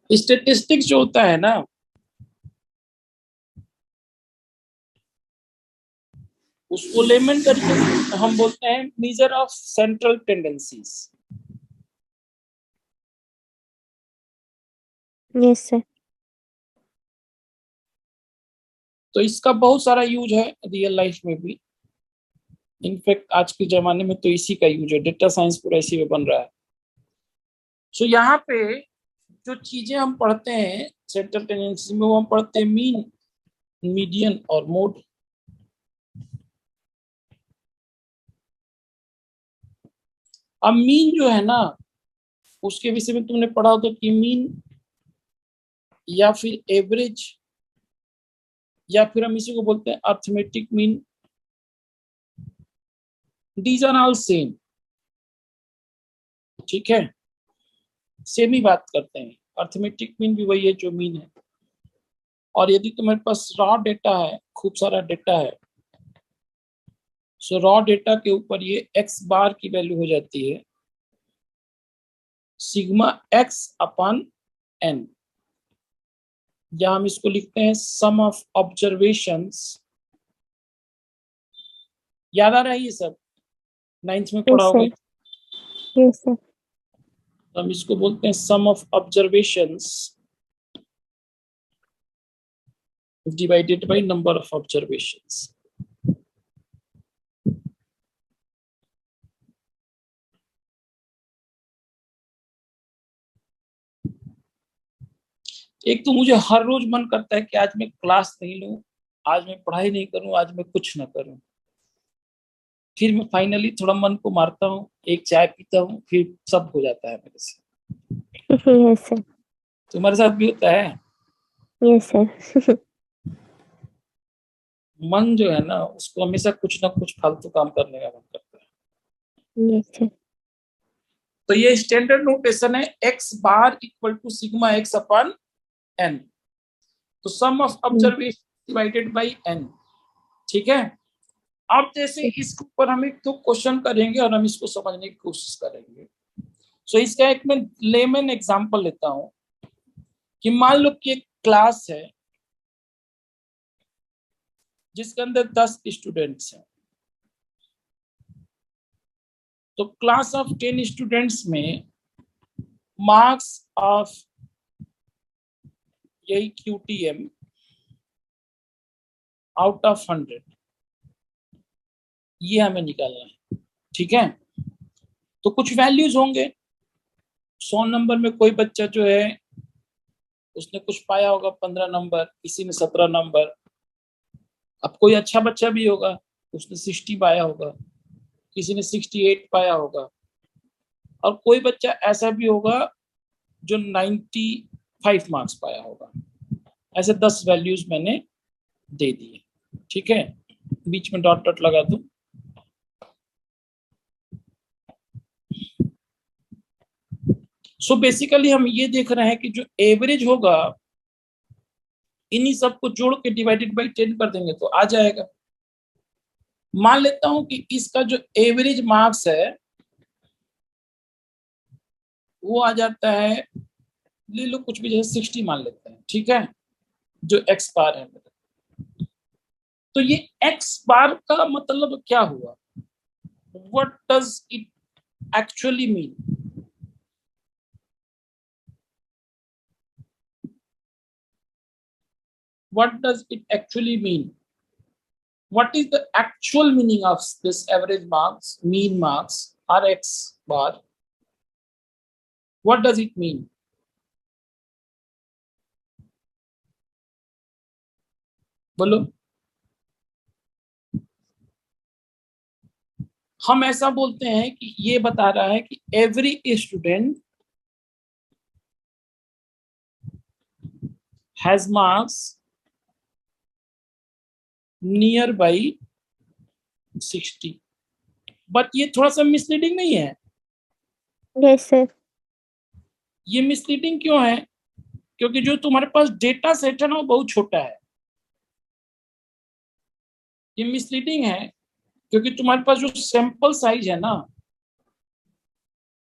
Statistics जो होता है ना, उसको लेमन करके हम बोलते हैं measure of central tendencies. Yes sir. तो इसका बहुत सारा यूज है रियल लाइफ में भी। इनफैक्ट आज के जमाने में तो इसी का यूज है, डेटा साइंस पूरा इसी में बन रहा है। सो यहाँ पे जो चीजें हम पढ़ते हैं सेंट्रल टेंडेंसी में, वो हम पढ़ते हैं मीन, मीडियन और मोड। अब मीन जो है ना, उसके विषय में तुमने पढ़ा होगा कि मीन या फिर एवरेज, या फिर हम इसी को बोलते हैं arithmetic mean, these are all same. ठीक है, सेम ही बात करते हैं। अर्थमेटिक मीन भी वही है जो मीन है। और यदि तुम्हारे पास रॉ डेटा है, खूब सारा डेटा है, सो रॉ डेटा के ऊपर ये एक्स बार की वैल्यू हो जाती है सिग्मा एक्स अपन एन, या हम इसको लिखते हैं सम ऑफ ऑब्जर्वेशंस। याद आ रहा है ये सब, नाइन्थ में पढ़ा यस होगा। सर। Yes sir. तो हम इसको बोलते हैं sum of observations divided by number of observations. एक तो मुझे हर रोज मन करता है कि आज मैं क्लास नहीं लूं, आज मैं पढ़ाई नहीं करूं, आज मैं कुछ ना करूं। फिर मैं फाइनली थोड़ा मन को मारता हूँ, एक चाय पीता हूँ, फिर सब हो जाता है मेरे से। Yes sir. तुम्हारे साथ भी होता है? Yes sir. मन जो है ना, उसको हमेशा कुछ ना कुछ फालतू काम करने का मन करता है। Yes sir. तो ये स्टैंडर्ड नोटेशन है, x bar equal to sigma x upon n. तो sum of observation divided by n. ठीक है। अब जैसे इसके ऊपर हम एक तो क्वेश्चन करेंगे और हम इसको समझने की कोशिश करेंगे। सो इसका एक मैं लेमन एग्जांपल लेता हूं कि मान लो कि एक क्लास है जिसके अंदर 10 स्टूडेंट्स हैं। तो क्लास ऑफ 10 स्टूडेंट्स में मार्क्स ऑफ यही QTM आउट ऑफ 100, ये हमें निकालना है। ठीक है। तो कुछ वैल्यूज होंगे। 100 नंबर में कोई बच्चा जो है उसने कुछ पाया होगा 15 नंबर, किसी ने 17 नंबर। अब कोई अच्छा बच्चा भी होगा, उसने 60 पाया होगा, किसी ने 68 पाया होगा। और कोई बच्चा ऐसा भी होगा जो 95 मार्क्स पाया होगा। ऐसे 10 वैल्यूज मैंने दे दिए। ठीक है, बीच में डॉट डॉट लगा दूं। सो बेसिकली हम ये देख रहे हैं कि जो एवरेज होगा, इन्हीं सबको जोड़ के डिवाइडेड बाई 10 कर देंगे तो आ जाएगा। मान लेता हूं कि इसका जो एवरेज मार्क्स है वो आ जाता है, ले लो कुछ भी, जैसे 60 मान लेते हैं। ठीक है, जो एक्स बार है मेरा। तो ये एक्स बार का मतलब क्या हुआ? What does it actually mean? What does it actually mean? What is the actual meaning of this average marks, mean marks, or X bar? What does it mean? बोलो। हम ऐसा बोलते हैं कि ये बता रहा है कि every student has marks near by 60। But ये थोड़ा सा मिसलीडिंग नहीं है? Yes sir. ये मिसलीडिंग क्यों है? क्योंकि जो तुम्हारे पास डेटा सेट है ना, वो बहुत छोटा है। ये मिसलीडिंग है क्योंकि तुम्हारे पास जो सैंपल साइज है ना,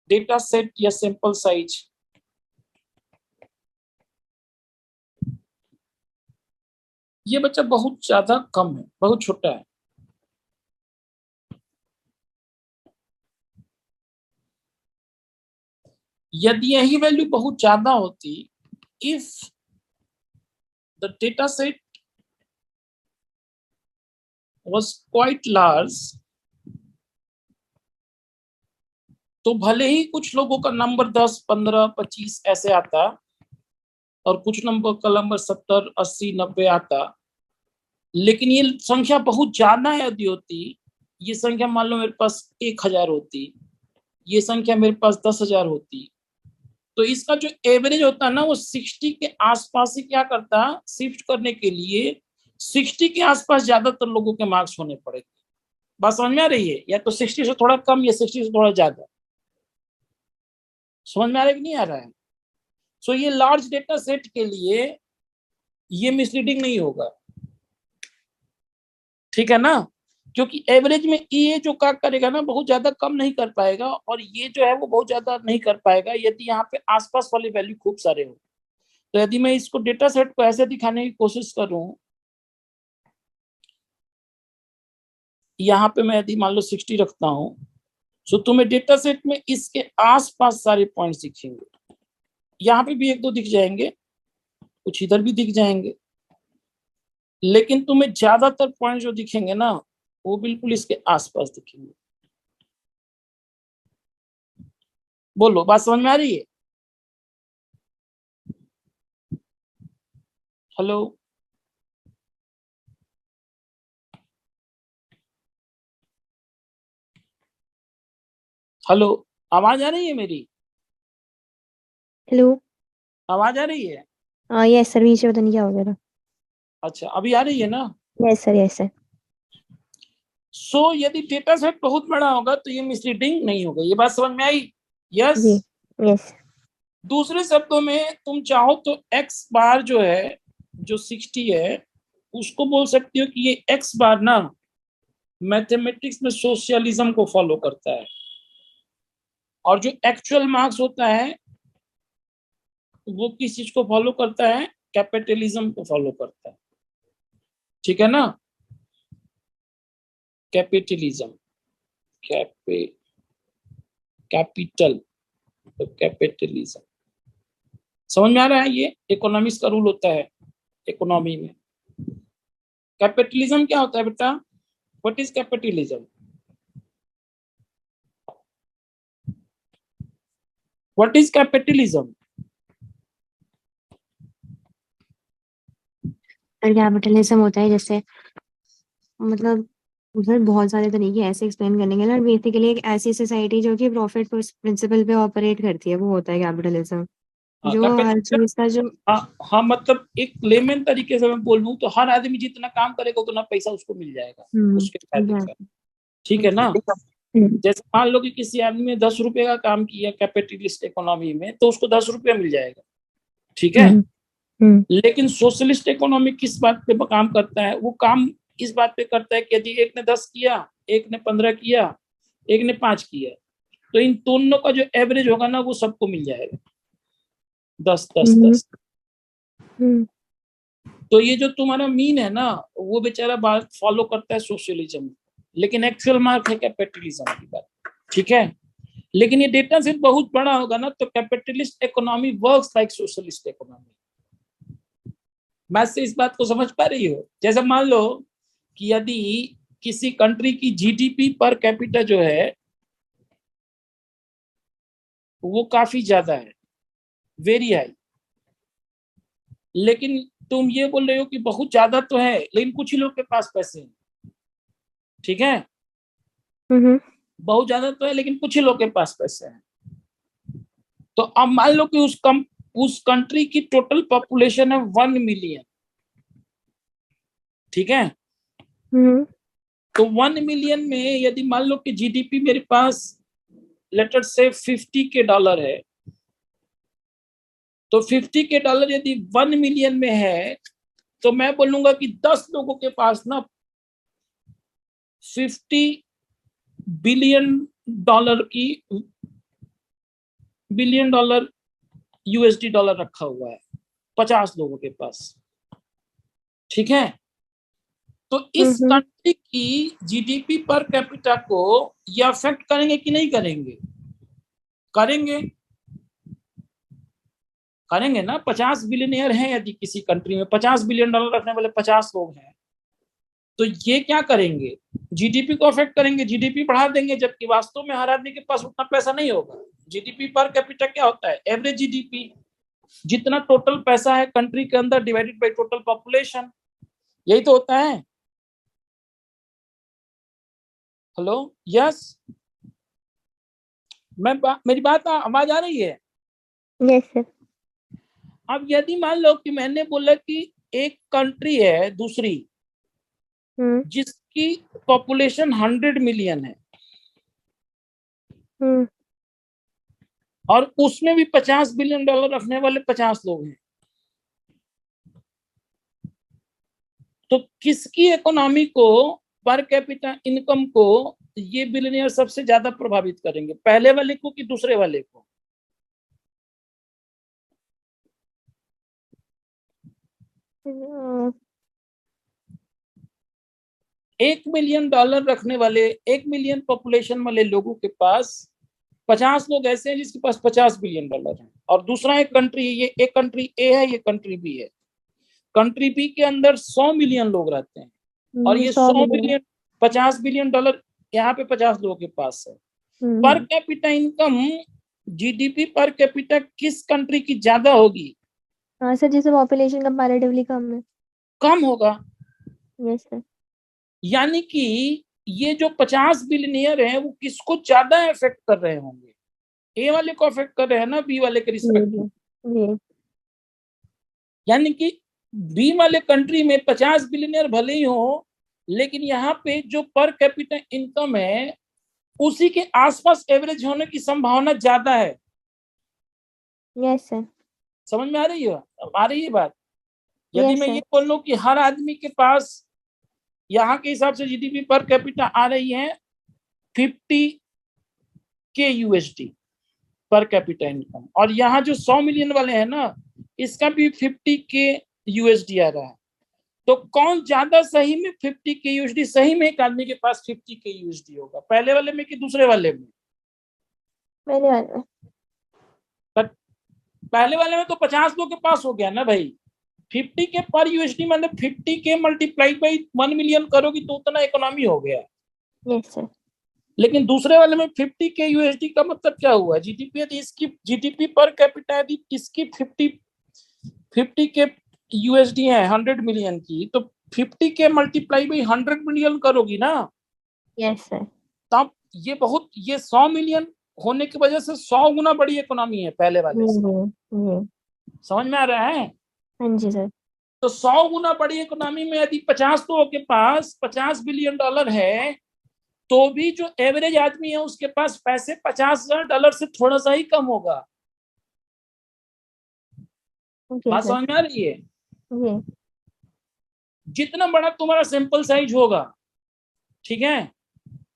डेटा सेट या सैंपल साइज, ये बच्चा बहुत ज्यादा कम है, बहुत छोटा है। यदि यही वैल्यू बहुत ज्यादा होती, if the data set was quite large, तो भले ही कुछ लोगों का नंबर 10, 15, 25 ऐसे आता और कुछ नंबर का नंबर 70, 80, 90 आता, लेकिन ये संख्या बहुत ज्यादा यदि होती, ये संख्या मान लो मेरे पास 1000 होती, ये संख्या मेरे पास 10,000 होती, तो इसका जो एवरेज होता है ना वो 60 के आसपास ही क्या करता, शिफ्ट करने के लिए 60 के आसपास ज्यादातर लोगों के मार्क्स होने पड़ेंगे। बात समझ में आ रही है? या तो 60 से थोड़ा कम या 60 से थोड़ा ज्यादा। समझ में आ रहा है कि नहीं आ रहा है? सो ये लार्ज डेटा सेट के लिए ये मिसलीडिंग नहीं होगा, ठीक है ना? क्योंकि एवरेज में ये जो क्या करेगा ना, बहुत ज्यादा कम नहीं कर पाएगा, और ये जो है वो बहुत ज्यादा नहीं कर पाएगा यदि यहाँ पे आसपास वाले वैल्यू खूब सारे हो। तो यदि मैं इसको डेटा सेट को ऐसे दिखाने की कोशिश करूं, यहाँ पे मैं यदि मान लो 60 रखता हूं, तो तुम्हें डेटा सेट में इसके आसपास सारे पॉइंट्स दिखेंगे। यहाँ पे भी एक दो दिख जाएंगे, कुछ इधर भी दिख जाएंगे, लेकिन तुम्हें ज्यादातर पॉइंट जो दिखेंगे ना वो बिल्कुल इसके आसपास दिखेंगे। बोलो, बात समझ में आ रही है? हेलो, हेलो, आवाज आ रही है मेरी? हेलो। आवाज आ रही है? यस सर, बीच में पता नहीं क्या हो गया था। अच्छा, अभी आ रही है ना? Yes sir, yes sir. So यदि डेटा सेट बहुत बड़ा होगा तो ये मिसलीडिंग नहीं होगा। ये बात समझ में आई? यस। जी। यस। दूसरे शब्दों में तुम चाहो तो एक्स बार जो है, जो 60 है, उसको बोल सकती हो कि ये एक्स बार ना मैथमेटिक्स में सोशलिज्म को फॉलो करता है, और जो एक्चुअल मार्क्स होता है वो किस चीज को फॉलो करता है? कैपिटलिज्म को फॉलो करता है, ठीक है ना? कैपिटलिज्म, कैपे कैपिटल, तो कैपिटलिज्म। समझ में आ रहा है? ये इकोनॉमिक्स का रूल होता है इकोनॉमी में। कैपिटलिज्म क्या होता है बेटा? What is capitalism? What is capitalism? Capitalism होता है जैसे, मतलब उधर बहुत सारे तरीके ऐसे एक्सप्लेन करने के लिए, बेसिकली एक ऐसी सोसाइटी जो कि प्रॉफिट प्रिंसिपल पे ऑपरेट करती है, वो होता है कैपिटलिज्म। जो हर कैपिटलिज्म, चीज का जो हाँ हाँ, मतलब एक लेमन तरीके से मैं बोल दूं तो हर आदमी जितना काम करेगा उतना पैसा उसको मिल जाएगा उसके फायदे का, एग्जैक्टली। ठीक है ना? हम्म। जैसे मान लो कि किसी आदमी ने 10 रुपए का काम किया कैपिटलिस्ट इकोनॉमी में, तो उसको 10 रुपया मिल जाएगा, ठीक है? हम्म। हम्म। लेकिन सोशलिस्ट इकोनॉमी किस बात पे काम करता है? वो काम इस बात पे करता है कि यदि एक ने 10 किया, एक ने 15 किया, एक ने 5 किया, तो इन दोनों का जो एवरेज होगा ना वो सबको मिल जाएगा, 10 10 हम्म। 10। हम्म। तो ये जो तुम्हारा मीन है ना, वो बेचारा बात फॉलो करता है सोशलिज्म, लेकिन एक्चुअल मार्क है कैपिटलिज्म की बात, ठीक है? लेकिन ये डेटा सेट बहुत बड़ा होगा ना, तो capitalist economy works like socialist economy. मैं से इस बात को समझ पा रही हो? जैसे मान लो कि यदि किसी कंट्री की जीडीपी पर कैपिटा जो है वो काफी ज्यादा है, वेरी हाई, लेकिन तुम ये बोल रहे हो कि बहुत ज्यादा तो है लेकिन कुछ ही लोग के पास पैसे हैं, ठीक है? हम्म। बहुत ज्यादा तो है लेकिन कुछ ही लोग के पास पैसे हैं। तो अब मान लो कि उस कंट्री की टोटल पॉपुलेशन है 1 मिलियन, ठीक है? हम्म। तो 1 मिलियन में यदि मान लो कि जीडीपी मेरे पास लेटर से 50 के डॉलर है, तो 50 के डॉलर यदि 1 मिलियन में है, तो मैं बोलूंगा कि 10 लोगों के पास ना 50 बिलियन डॉलर की, बिलियन डॉलर यूएसडी डॉलर रखा हुआ है 50 लोगों के पास, ठीक है? तो इस कंट्री की जीडीपी पर कैपिटा को ये अफेक्ट करेंगे कि नहीं करेंगे? करेंगे, करेंगे ना। 50 बिलियनियर हैं यदि किसी कंट्री में, $50 बिलियन रखने वाले 50 लोग हैं, तो ये क्या करेंगे? जीडीपी को अफेक्ट करेंगे, जीडीपी बढ़ा देंगे, जबकि वास्तव में हर आदमी के पास उतना पैसा नहीं होगा। जीडीपी पर कैपिटा क्या होता है? एवरेज जीडीपी, जितना टोटल पैसा है कंट्री के अंदर डिवाइडेड बाय टोटल पॉपुलेशन, यही तो होता है। हेलो, यस, मेरी बात आवाज आ रही है? Yes sir. अब यदि मान लो कि मैंने बोला कि एक कंट्री है दूसरी जिसकी पॉपुलेशन 100 मिलियन है और उसमें भी $50 बिलियन रखने वाले 50 लोग हैं, तो किसकी इकोनॉमी को, पर कैपिटा इनकम को ये बिलियनियर सबसे ज्यादा प्रभावित करेंगे? पहले वाले को कि दूसरे वाले को? $1 मिलियन रखने वाले, 1 मिलियन पॉपुलेशन वाले लोगों के पास 50 लोग ऐसे हैं जिसके पास $50 बिलियन है, और दूसरा एक कंट्री, ये एक कंट्री ए है, ये कंट्री बी है। कंट्री बी के अंदर 100 मिलियन लोग रहते हैं और ये 100 बिलियन, $50 बिलियन यहाँ पे 50 लोगों के पास है। Per capita income, GDP per capita किस कंट्री की ज्यादा होगी? हाँ सर, जिससे पॉपुलेशन कंपैरेटिवली कम है। कम होगा। Yes sir. यानी कि ये जो 50 बिलियनियर हैं वो किसको ज्यादा इफेक्ट कर रहे होंगे? ए वाले को अफेक्ट कर रहे हैं ना, बी वाले के रिस्पेक्ट में। यानी कि बी वाले कंट्री में 50 बिलियनियर भले ही हो, लेकिन यहाँ पे जो पर कैपिटा इनकम है उसी के आसपास एवरेज होने की संभावना ज्यादा है। Yes sir. समझ में आ रही है? आ रही है बात? यदि मैं ये बोल लूं कि हर आदमी के पास यहाँ के हिसाब से जीडीपी पर कैपिटा आ रही है 50K USD per capita income, और यहाँ जो 100 मिलियन वाले हैं ना, इसका भी 50K USD आ रहा है, तो कौन ज्यादा सही में 50K USD, सही में एक आदमी के पास 50K USD होगा? पहले वाले में कि दूसरे वाले में? पहले वाले में। पहले वाले में तो 50 लोग के पास हो गया ना भाई। 50K पर USD मतलब 50K मल्टीप्लाइड बाई 1 मिलियन करोगी तो उतना इकोनॉमी हो गया। Yes sir. लेकिन दूसरे वाले में 50K USD का मतलब क्या हुआ? जीडीपी, यदि इसकी जीडीपी पर कैपिटा यदि इसकी 50K USD है 100 मिलियन की, तो 50K मल्टीप्लाई बाई 100 मिलियन करोगी ना। Yes sir. तब ये बहुत, ये 100 मिलियन होने की वजह से 100 गुना बड़ी इकोनॉमी है पहले वाले से। समझ में आ रहा है? हाँ जी सर। तो 100 गुना बड़ी इकोनॉमी में यदि 50 लोगों के पास $50 बिलियन है, तो भी जो एवरेज आदमी है उसके पास पैसे $50,000 से थोड़ा सा ही कम होगा। बात समझ में आ रही है? जितना बड़ा तुम्हारा सैंपल साइज होगा, ठीक है,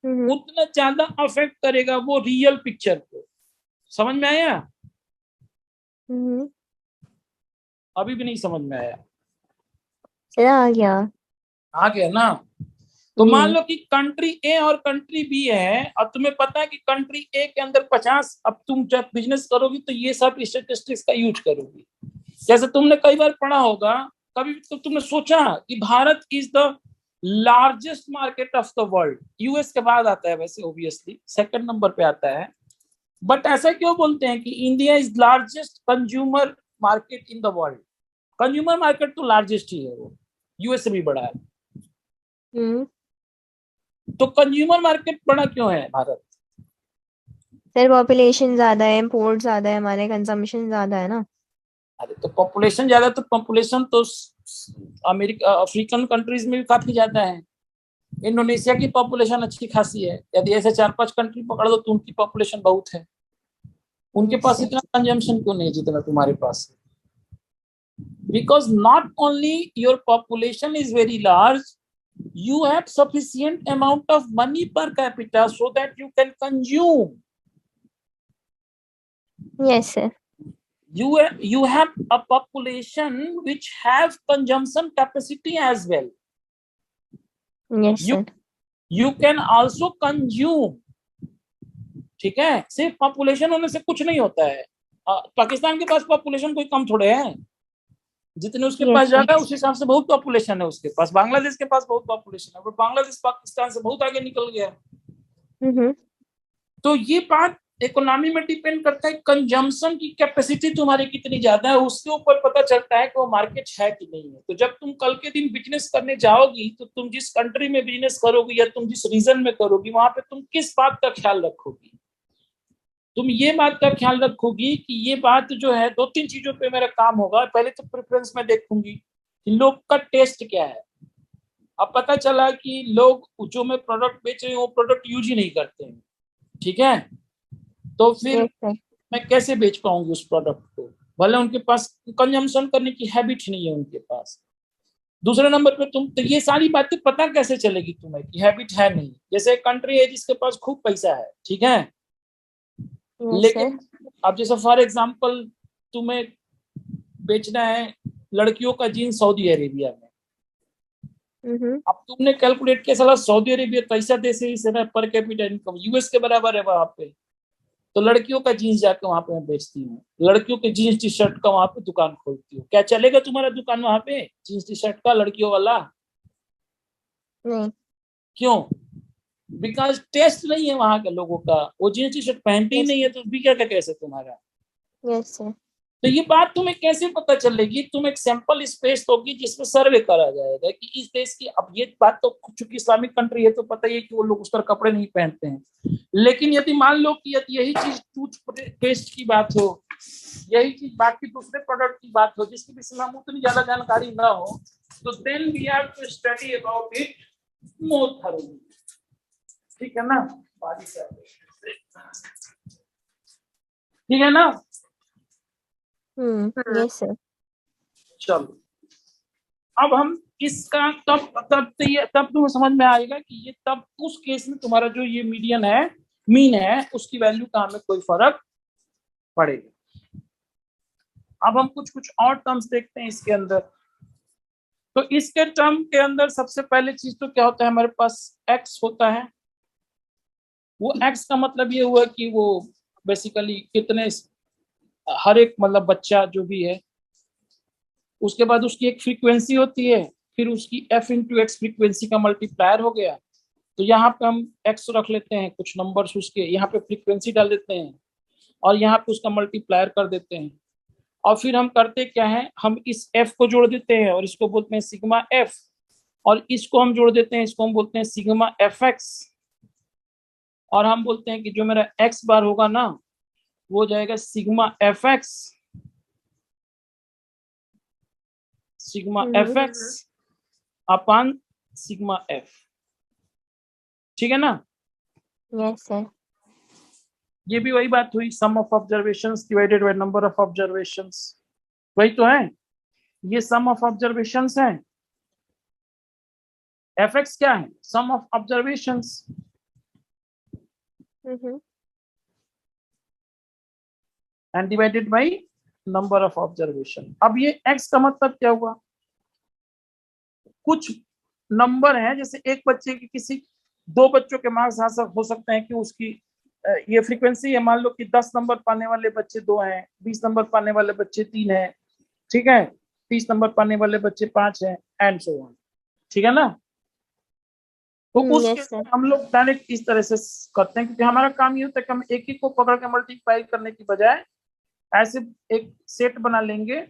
उतना ज्यादा अफेक्ट करेगा वो रियल पिक्चर को। समझ में आया? अभी भी नहीं समझ में आया? आ गया। आ गया ना? तो मान लो कि कंट्री ए और कंट्री बी है, और तुम्हें पता है कि कंट्री ए के अंदर 50, अब तुम जब बिजनेस करोगी तो ये सब स्टैटिस्टिक्स का यूज करोगी। जैसे तुमने कई बार पढ़ा होगा, कभी तो तुमने सोचा कि Bharat is the largest market of the world. US के बाद आता है वैसे, ऑब्वियसली सेकंड नंबर पे आता है, बट ऐसा क्यों बोलते हैं कि India is largest consumer market in the world? Consumer market तो लार्जेस्ट ही है, वो यूएस से भी बड़ा है। तो कंज्यूमर मार्केट बड़ा क्यों है भारत? सर पॉपुलेशन ज्यादा है, इंपोर्ट ज्यादा है, हमारे कंजम्पशन ज्यादा है ना। अरे तो पॉपुलेशन ज्यादा, तो पॉपुलेशन तो अमेरिका, अफ्रीकन कंट्रीज में भी काफी ज्यादा है। इंडोनेशिया की पॉपुलेशन अच्छी खासी है, यदि ऐसे 4-5 कंट्री पकड़ दो तो उनकी पॉपुलेशन बहुत है। उनके पास इतना कंजम्पशन क्यों नहीं जितना तुम्हारे पास है? Because not only your population is very large, you have sufficient amount of money per capita so that you can consume. Yes sir. You have a population which have consumption capacity as well. Yes you sir. You can also consume, ठीक है। सिर्फ population होने से कुछ नहीं होता है। पाकिस्तान के पास पॉपुलेशन कोई कम थोड़े है, जितने उसके पास यस सर। ज्यादा है उस हिसाब से बहुत पॉपुलेशन है उसके पास। बांग्लादेश के पास बहुत पॉपुलेशन है, बट बांग्लादेश पाकिस्तान से बहुत आगे निकल गया। तो ये बात इकोनॉमी में डिपेंड करता है, कंजम्पशन की कैपेसिटी तुम्हारी कितनी ज्यादा है उसके ऊपर पता चलता है कि वो मार्केट है कि नहीं है। तो जब तुम कल के दिन बिजनेस करने जाओगी तो तुम जिस कंट्री में बिजनेस करोगी या तुम जिस रीजन में करोगी वहां पे तुम किस बात का ख्याल रखोगी। तुम ये बात का ख्याल रखोगी कि ये बात जो है, दो तीन चीजों पे मेरा काम होगा। पहले तो प्रेफरेंस में देखूंगी कि लोग का टेस्ट क्या है। अब पता चला कि लोग जो मैं प्रोडक्ट बेच रही हूँ वो प्रोडक्ट यूज ही नहीं करते हैं, ठीक है। तो फिर यस सर। मैं कैसे बेच पाऊंगी उस प्रोडक्ट को, भले उनके पास कंजम्पशन करने की हैबिट नहीं है उनके पास। दूसरे नंबर पे तुम, तो ये सारी बातें पता कैसे चलेगी तुम्हें कि हैबिट है नहीं। जैसे एक कंट्री है जिसके पास खूब पैसा है, ठीक है, यस सर। लेकिन अब जैसे फॉर एग्जांपल तुम्हें बेचना है लड़कियों का जीन्स सऊदी अरेबिया में। अब तुमने कैलकुलेट किया साला सऊदी अरेबिया पैसा देश है, पर कैपिटा इनकम यूएस के बराबर है वहां पे। तो लड़कियों का जीन्स जाके वहां पे मैं बेचती हूँ, लड़कियों के जीन्स टी शर्ट का वहां पे दुकान खोलती हूँ। क्या चलेगा तुम्हारा दुकान वहां पे जीन्स टी शर्ट का लड़कियों वाला? नहीं। क्यों? बिकॉज टेस्ट नहीं है वहां के लोगों का, वो जीन्स टी शर्ट पहनते ही यस। नहीं है, तो बिका क्या कैसे तुम्हारा? Yes sir. तो ये बात तुम्हें कैसे पता चलेगी? तुम एक सैंपल स्पेस होगी जिसमें सर्वे करा जाएगा कि इस देश की, अब ये बात तो चूंकि इस्लामिक कंट्री है तो पता ही है कि वो लोग उस तरह कपड़े नहीं पहनते हैं। लेकिन यदि मान लो कि यदि यही चीज टूथपेस्ट की बात हो, यही चीज बाकी दूसरे प्रोडक्ट की बात हो जिसके विषय में हम उतनी ज्यादा जानकारी ना हो, तो then we have to study about it more thoroughly, ठीक है ना। ठीक है ना। Yes sir. चलो अब हम इसका तब तुम्हें समझ में आएगा कि ये तब उस केस में तुम्हारा जो ये मीडियन है, मीन है, उसकी वैल्यू का हमें कोई फर्क पड़ेगा। अब हम कुछ कुछ और टर्म्स देखते हैं इसके अंदर। तो इसके टर्म के अंदर सबसे पहले चीज तो क्या होता है, हमारे पास एक्स होता है। वो एक्स का मतलब ये हुआ कि वो बेसिकली कितने, हर एक मतलब बच्चा जो भी है, उसके बाद उसकी एक फ्रीक्वेंसी होती है, फिर उसकी एफ इंटू एक्स फ्रीक्वेंसी का मल्टीप्लायर हो गया। तो यहाँ पे हम एक्स रख लेते हैं, कुछ नंबर्स उसके, यहाँ पे फ्रीक्वेंसी डाल देते हैं और यहाँ पे उसका मल्टीप्लायर कर देते हैं। और फिर हम करते क्या है, हम इस एफ को जोड़ देते हैं और इसको बोलते हैं सिग्मा एफ, और इसको हम जोड़ देते हैं, इसको हम बोलते हैं सिग्मा एफ एक्स। और हम बोलते हैं कि जो मेरा एक्स बार होगा ना वो हो जाएगा sigma f x, sigma f x upon sigma f, ठीक है ना। Yes sir. ये भी वही बात हुई, sum of observations divided by number of observations, वही तो है। ये सम ऑफ ऑब्जर्वेशंस है, एफ एक्स क्या है, sum of observations, and divided by number of observation. अब ये एक्स का मतलब क्या हुआ, कुछ नंबर है, जैसे एक बच्चे की, किसी दो बच्चों के मार्क्स हो सकते हैं कि उसकी ये फ्रीक्वेंसी है, मान लो कि 10 नंबर पाने वाले बच्चे 2 हैं, 20 नंबर पाने वाले बच्चे 3 हैं, ठीक है, 30 नंबर पाने वाले बच्चे 5 हैं, एंड सो ऑन, ठीक है ना। तो उस यस केस में सर। हम लोग डायरेक्ट इस तरह से करते हैं, क्योंकि हमारा काम ये होता है कि हम एक ही को पकड़ के मल्टीप्लाई करने की बजाय ऐसे एक सेट बना लेंगे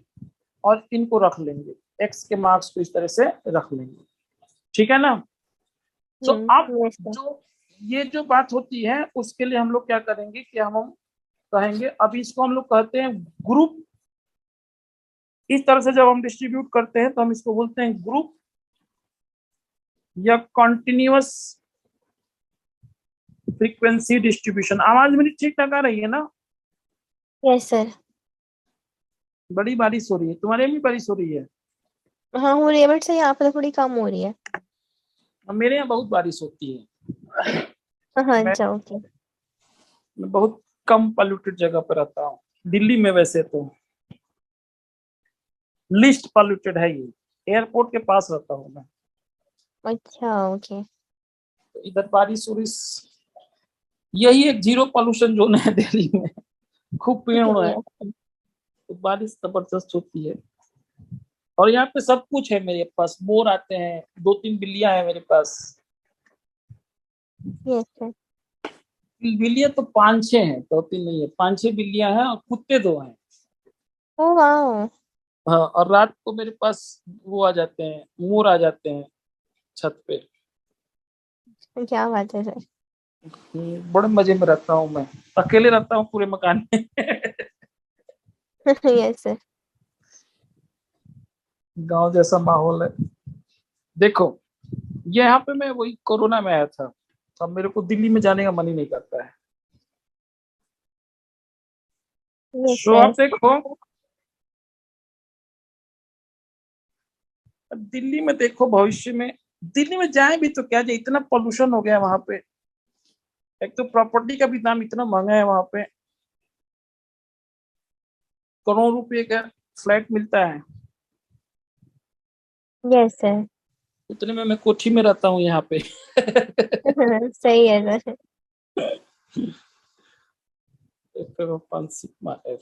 और इनको रख लेंगे, एक्स के मार्क्स को इस तरह से रख लेंगे, ठीक है ना। तो अब यस सर। जो ये जो बात होती है उसके लिए हम लोग क्या करेंगे कि हम कहेंगे, अभी इसको हम लोग कहते हैं ग्रुप। इस तरह से जब हम डिस्ट्रीब्यूट करते हैं तो हम इसको बोलते हैं ग्रुप या कॉन्टिन्यूअस फ्रीक्वेंसी डिस्ट्रीब्यूशन। आवाज मेरी ठीक ठाक आ रही है ना? Yes sir. बड़ी बारिश हो रही है, तुम्हारे में भी बारिश हो रही है? हाँ हो रही है, बट सर यहाँ पे तो थोड़ी कम हो रही है। मेरे यहाँ बहुत बारिश होती है। हाँ मैं अच्छा ओके। मैं बहुत कम पॉल्यूटेड जगह पर रहता हूँ, दिल्ली में वैसे तो लिस्ट पॉल्यूटेड है, ये एयरपोर्ट के पास रहता हूँ मैं। अच्छा, ओके। तो इधर बारिश उरिश, यही एक जीरो पॉल्यूशन जोन है दिल्ली में, खूब पेड़ है तो बारिश जबरदस्त होती है। और यहाँ पे सब कुछ है मेरे पास, मोर आते हैं, 2-3 बिल्लियां हैं मेरे पास। Yes sir. बिल्लियां तो 5-6 हैं, 2-3 नहीं है, 5-6 बिल्लियां हैं और कुत्ते 2 हैं। Oh wow. हाँ, और रात को मेरे पास वो आ जाते हैं, मोर आ जाते हैं छत पे। क्या बात है सर। बड़े मजे में रहता हूँ मैं, अकेले रहता हूँ पूरे मकान में। Yes sir. गांव जैसा माहौल है। देखो, ये यहाँ पे मैं वही कोरोना में आया था, अब मेरे को दिल्ली में जाने का मन ही नहीं करता है। Yes so sir. अब देखो, अब दिल्ली में देखो भविष्य में, दिल्ली में जाए भी तो क्या जाए, इतना पोल्यूशन हो गया है वहां पे। एक तो प्रॉपर्टी का भी दाम इतना महंगा है वहां पे, करोड़ रुपए का फ्लैट मिलता है, यस सर। उतने में मैं कोठी में रहता हूँ यहाँ पे। सही है सर। 1.5 सिग्मा एफ,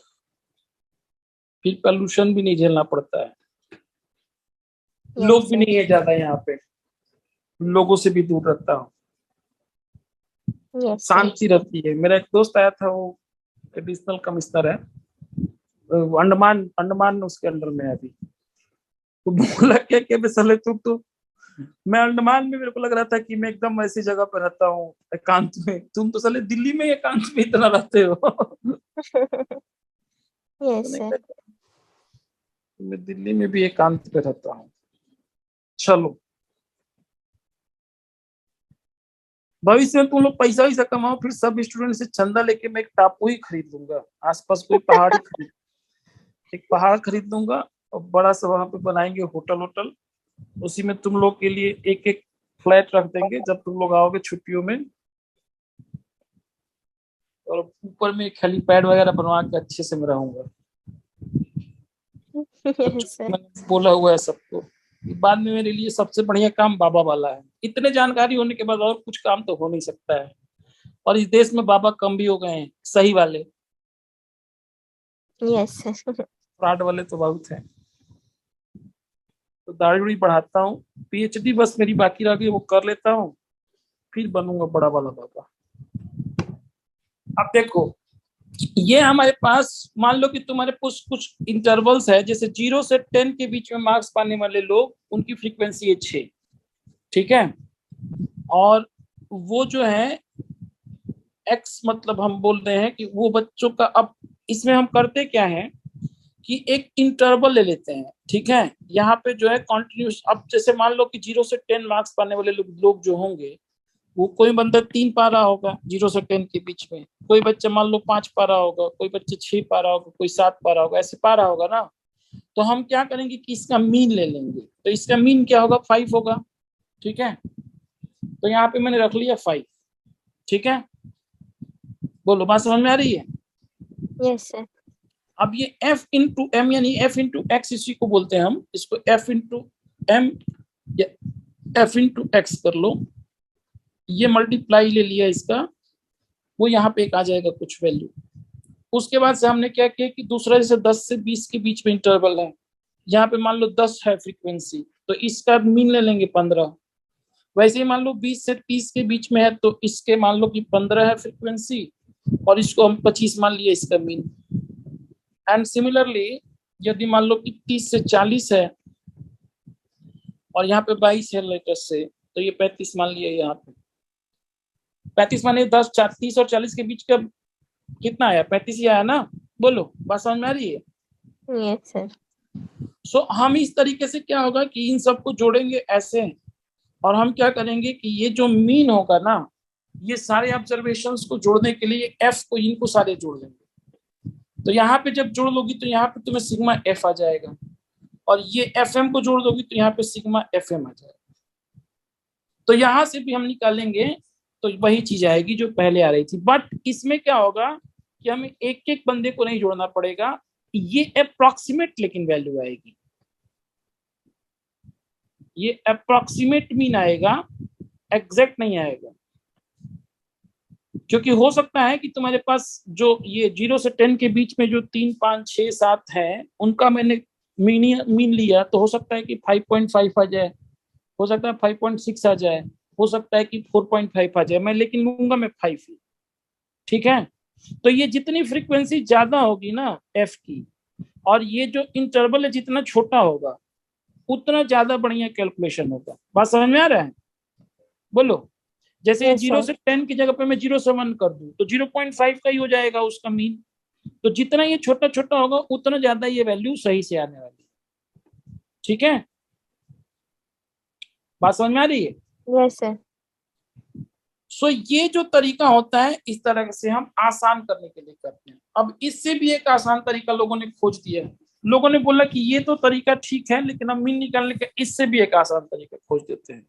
फिर पोल्यूशन भी नहीं झेलना पड़ता है, यस लोग भी सर। नहीं है ज्यादा यहाँ पे, लोगों से भी दूर रहता हूँ, यस सर। शांति रहती है। मेरा एक दोस्त आया था, वो एडिशनल कमिश्नर है, अंडमान अंडमान उसके अंडर में है अभी। तो बोला क्या बे साले तू, मैं अंडमान में, मेरे को लग रहा था कि मैं एकदम ऐसी जगह पर रहता हूँ एकांत में, तुम तो साले दिल्ली में एकांत में इतना रहते हो। यस मैंने सर। कहा, मैं दिल्ली में भी एकांत पे रहता हूँ। चलो, भविष्य में तुम लोग पैसा वैसा कमाओ, फिर सब स्टूडेंट से चंदा लेके मैं एक टापू ही खरीद लूंगा, आसपास कोई पहाड़ ही खरीद, एक पहाड़ खरीद लूंगा, और बड़ा सा वहां पे बनाएंगे होटल होटल, उसी में तुम लोग के लिए एक एक फ्लैट रख देंगे जब तुम लोग आओगे छुट्टियों में। और ऊपर में एक हेलीपैड वगैरह बनवा के अच्छे से मैं रहूंगा। बच्चों यस को सर। मैंने बोला हुआ है सबको, बाद में मेरे लिए सबसे बढ़िया काम बाबा वाला है। इतने जानकारी होने के बाद और कुछ काम तो हो नहीं सकता है, और इस देश में बाबा कम भी हो गए हैं सही वाले, यस सर। फ्रॉड वाले तो बहुत हैं। तो दाढ़ी उड़ी बढ़ाता हूँ, पीएचडी बस मेरी बाकी रह गई, वो कर लेता हूँ, फिर बनूंगा बड़ा वाला बाबा। अब देखो, ये हमारे पास, मान लो कि तुम्हारे पास कुछ इंटरवल्स है, जैसे 0 से 10 के बीच में मार्क्स पाने वाले लोग, उनकी फ्रीक्वेंसी है 6, ठीक है। और वो जो है एक्स, मतलब हम बोल रहे हैं कि वो बच्चों का, अब इसमें हम करते क्या है कि एक इंटरवल ले लेते हैं, ठीक है। यहाँ पे जो है कॉन्टिन्यूस, अब जैसे मान लो कि 0 से 10 मार्क्स पाने वाले लोग जो होंगे, वो कोई बंदा 3 पा रहा होगा 0 से 10 के बीच में, कोई बच्चा मान लो 5 पा रहा होगा, कोई बच्चा 6 पा रहा होगा, कोई 7 पा रहा होगा, ऐसे पा रहा होगा ना। तो हम क्या करेंगे कि इसका मीन ले लेंगे, तो इसका मीन क्या होगा, 5 होगा, ठीक है। तो यहाँ पे मैंने रख लिया 5, ठीक है। बोलो, बात समझ में आ रही है। Yes sir. अब ये एफ इंटू एम, यानी एफ इंटू एक्स, इसी को बोलते हैं हम, इसको एफ इंटू एम या एफ इंटू एक्स कर लो, ये मल्टीप्लाई ले लिया इसका, वो यहाँ पे एक आ जाएगा कुछ वैल्यू। उसके बाद से हमने क्या किया कि दूसरा, जैसे 10 से 20 के बीच में इंटरवल है, यहाँ पे मान लो 10 है फ्रीक्वेंसी, तो इसका मीन ले लेंगे 15। वैसे ही मान लो 20 से 30 के बीच में है, तो इसके मान लो कि 15 है फ्रीक्वेंसी, और इसको हम 25 मान लिया इसका मीन। एंड सिमिलरली, यदि मान लो कि 30 से 40 है, और यहाँ पे 22 है लेटेस्ट से, तो ये 35 मान लिया यहाँ पे। 35 माने 30 और 40 के बीच का कितना आया, 35 ही आया ना। बोलो, बात समझ में आ रही है। Yes sir. सो हम इस तरीके से क्या होगा कि इन सबको जोड़ेंगे ऐसे, और हम क्या करेंगे कि ये जो मीन होगा ना, ये सारे ऑब्जर्वेशंस को जोड़ने के लिए एफ को, इनको सारे जोड़ लेंगे। तो यहाँ पे जब जोड़ लोगी तो यहाँ पे तुम्हें सिग्मा एफ आ जाएगा, और ये एफ एम को जोड़ दोगी तो यहाँ पे सिग्मा एफ एम आ जाएगा। तो यहां से भी हम निकालेंगे तो वही चीज आएगी जो पहले आ रही थी, बट इसमें क्या होगा कि हमें एक एक बंदे को नहीं जोड़ना पड़ेगा, ये अप्रोक्सीमेट लेकिन वैल्यू आएगी। ये अप्रोक्सीमेट मीन आएगा, एग्जैक्ट नहीं आएगा, क्योंकि हो सकता है कि तुम्हारे पास जो ये 0 से 10 के बीच में जो 3, 5, 6, 7 है, उनका मैंने मीन लिया, तो हो सकता है कि 5.5 आ जाए, हो सकता है 5.6 आ जाए, हो सकता है कि 4.5 आ जाए, मैं लेकिन लूंगा मैं 5 ही। ठीक है, तो ये जितनी फ्रीक्वेंसी ज्यादा होगी ना एफ की, और ये जो इंटरवल है जितना छोटा होगा, उतना ज्यादा बढ़िया कैलकुलेशन होगा। बात समझ में आ रहा है? बोलो। जैसे यस 0 सर। से 10 की जगह पे मैं 0 से 1 कर दूं, तो 0.5 का ही हो जाएगा उसका मीन। तो जितना ये छोटा छोटा होगा, उतना ज्यादा ये वैल्यू सही से आने वाली है। ठीक है, बात समझ में आ रही है? Yes sir. सो ये जो तरीका होता है, इस तरह से हम आसान करने के लिए करते हैं। अब इससे भी एक आसान तरीका लोगों ने खोज दिया है। लोगों ने बोला कि ये तो तरीका ठीक है, लेकिन हम मीन निकालने का इससे भी एक आसान तरीका खोज देते हैं।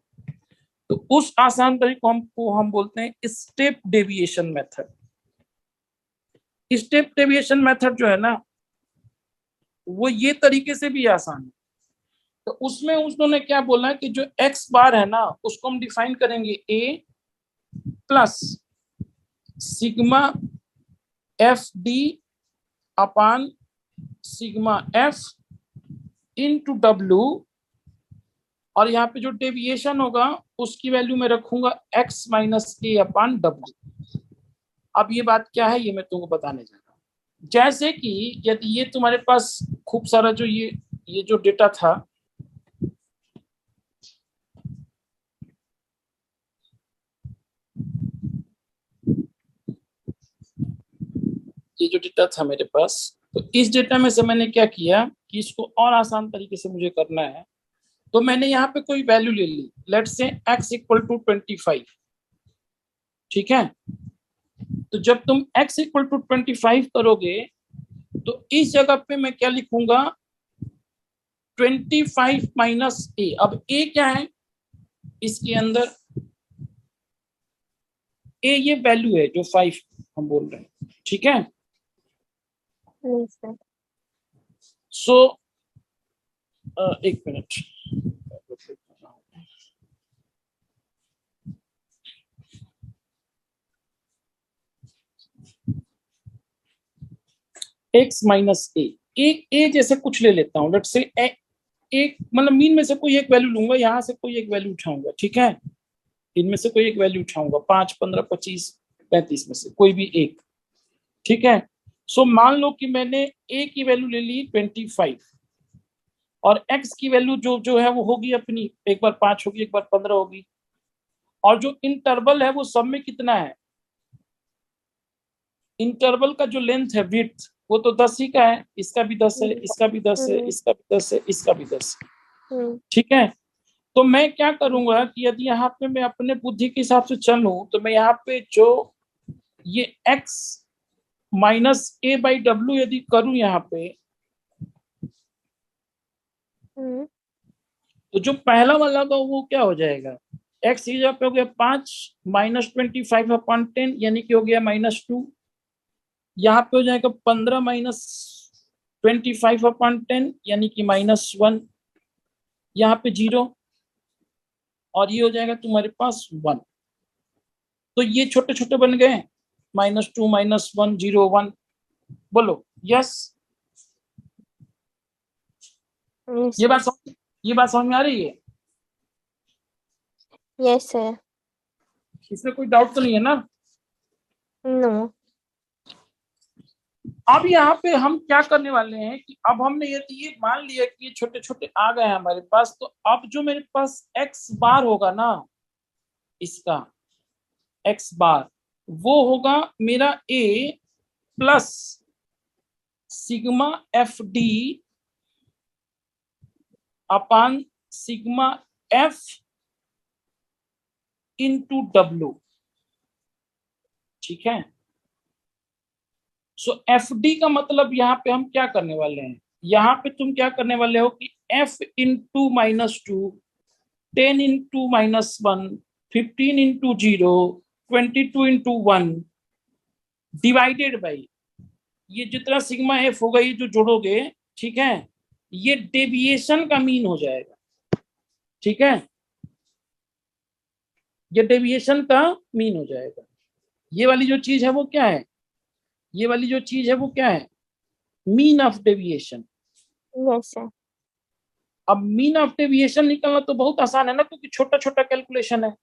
तो उस आसान तरीको हम बोलते हैं step deviation method. Step deviation method जो है ना, वो ये तरीके से भी आसान है। तो उसमें उन्होंने क्या बोला कि जो एक्स बार है ना, उसको हम डिफाइन करेंगे A plus sigma f d upon sigma f into डब्ल्यू, और यहाँ पे जो डेविएशन होगा उसकी वैल्यू मैं रखूंगा एक्स माइनस ए अपान डब्ल्यू। अब ये बात क्या है, ये मैं तुमको बताने जा रहा हूँ। जैसे कि यदि ये तुम्हारे पास खूब सारा जो ये जो डेटा था, ये जो डेटा था मेरे पास, तो इस डेटा में से मैंने क्या किया कि इसको और आसान तरीके से मुझे करना है। तो मैंने यहाँ पे कोई वैल्यू ले ली, let's say x equal to 25। ठीक है, तो जब तुम x इक्वल टू 25 करोगे, तो इस जगह पे मैं क्या लिखूंगा, 25 माइनस ए। अब ए क्या है इसके अंदर, ए ये वैल्यू है जो 5 हम बोल रहे हैं। ठीक है, यस सर। सो एक मिनट, एक्स माइनस ए, एक ए जैसे कुछ ले लेता हूँ, लेट्स से एक मतलब मीन में से कोई एक वैल्यू लूंगा, यहाँ से कोई एक वैल्यू उठाऊंगा। ठीक है, इनमें से कोई एक वैल्यू उठाऊंगा, 5, 15, 25, 35 में से कोई भी एक। ठीक है, सो मान लो कि मैंने ए की वैल्यू ले ली 25, और एक्स की वैल्यू जो जो है वो होगी अपनी, एक बार 5 होगी, एक बार 15 होगी, और जो इंटरवल है वो सब में कितना है, इंटरवल का जो लेंथ है विड्थ, वो तो 10 ही का है, इसका भी 10 है, इसका भी 10 है, इसका भी 10 है, इसका भी 10 है। ठीक है, तो मैं क्या करूंगा कि यदि यहाँ पे मैं अपने बुद्धि के हिसाब से चलूं, तो मैं यहाँ पे जो ये x minus A by W यदि करूं यहाँ पे, तो जो पहला वाला का वो क्या हो जाएगा, x यहाँ पे हो गया 5 माइनस 25/10, यानी कि हो गया -2। यहाँ पे हो जाएगा 15 माइनस 25/10, यानी कि -1। यहाँ पे 0, और ये हो जाएगा तुम्हारे पास 1। तो ये छोटे छोटे बन गए, -2 -1 0 1। बोलो यस। ये बात समझ में आ रही है? Yes sir. इसमें कोई डाउट तो नहीं है ना? नो। अब यहाँ पे हम क्या करने वाले हैं कि अब हमने ये मान लिया कि ये छोटे छोटे आ गए हैं हमारे पास, तो अब जो मेरे पास x बार होगा ना, इसका x बार वो होगा मेरा a plus sigma f d upon sigma f into W. ठीक है, सो एफ डी का मतलब यहाँ पे हम क्या करने वाले हैं, यहाँ पे तुम क्या करने वाले हो कि f into -2, 10 into -1, 15 into 0, 22 into 1 divided by ये जितना सिग्मा एफ होगा, ये जो जोड़ोगे, ठीक है, ये डेविएशन का मीन हो जाएगा। ठीक है, ये डेविएशन का मीन हो जाएगा। ये वाली जो चीज है वो क्या है, ये वाली जो चीज है वो क्या है, mean of deviation. Yes sir. अब मीन ऑफ डेविएशन निकालना तो बहुत आसान है ना, क्योंकि छोटा छोटा कैलकुलेशन है।